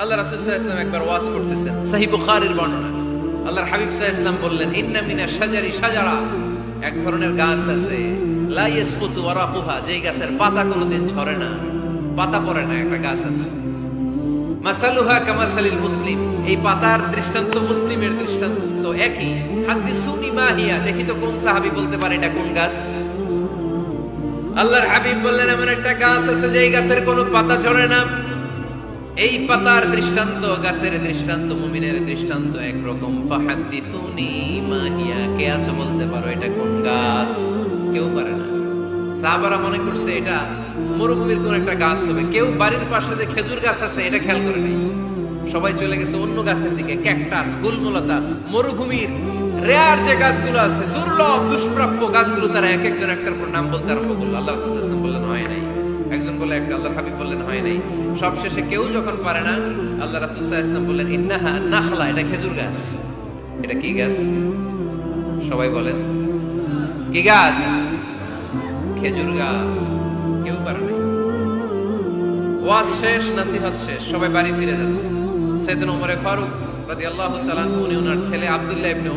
আল্লাহ রাসূল সাল্লাল্লাহু আলাইহি ওয়াসাল্লাম একবার ওয়াজ করতেছেন, সহিহ বুখারীর বর্ণনা। আল্লাহর হাবিব সাল্লাল্লাহু আলাইহি ওয়াসাল্লাম বললেন, ইন্না মিনাশ শাজারি শাজারা, এক ধরনের গাছ আছে, লা ইয়াসকুতু ওয়ারাকুহা, যেই গাছের পাতা কোনোদিন ঝরে না, পাতা পড়ে না, একটা গাছ আছে। মাসালুহা কামাসালিল মুসলিম, এই পাতার দৃষ্টান্ত মুসলিমের দৃষ্টান্ত একই। হাদিসুনি মা হিয়া, দেখি তো কোন সাহাবী বলতে পারে এটা কোন গাছ। আল্লাহর হাবিব বললেন, এমন একটা গাছ আছে যেই গাছের কোনো পাতা ঝরে না। এই পাতার দৃষ্টান্ত, গাছের দৃষ্টান্ত, মুমিনের দৃষ্টান্ত একরকম। ফাহাদিসুনি মা হিয়া, কে আছো বলতে পারো এটা কোন গাছ? কেউ পারে না। সাহাবারা মনে করছে এটা মরুভূমির কোন একটা গাছ হবে। কেউ বাড়ির পাশে যে খেজুর গাছ আছে এটা খেয়াল করে নাই। সবাই চলে গেছে অন্য গাছের দিকে, ক্যাকটাস, গুলমলতা, মরুভূমির রেয়ার যে গাছগুলো আছে, দুর্লভ দুষ্প্রাপ্য গাছগুলো, তারা এক একজন একটার পর নাম বলতে আরম্ভ করলো। আল্লাহ রাসূল সাল্লাল্লাহু আলাইহি ওয়াসাল্লাম বললেন হয় নাই, একজন বলে একটা, আল্লাহর হাবিব বললেন হয় নাই। সবশেষে কেউ যখন পারে না, আল্লাহ রাসূল সাল্লাল্লাহু আলাইহি ওয়াসাল্লাম বললেন, ইন্নাহা নাখলা, এটা খেজুর গাছ। এটা কি গাছ? সবাই বলেন কি গাছ? খেজুর গাছ। কেউ পারে নাই। ওয়াজ শেষ, নসিহত শেষ, সবাই বাড়ি ফিরে যাচ্ছে। সাইয়েদনা ওমর ফারুক রাদিয়াল্লাহু তাআলা আনহু, উনি ওনার ছেলে আব্দুল্লাহ ইবনে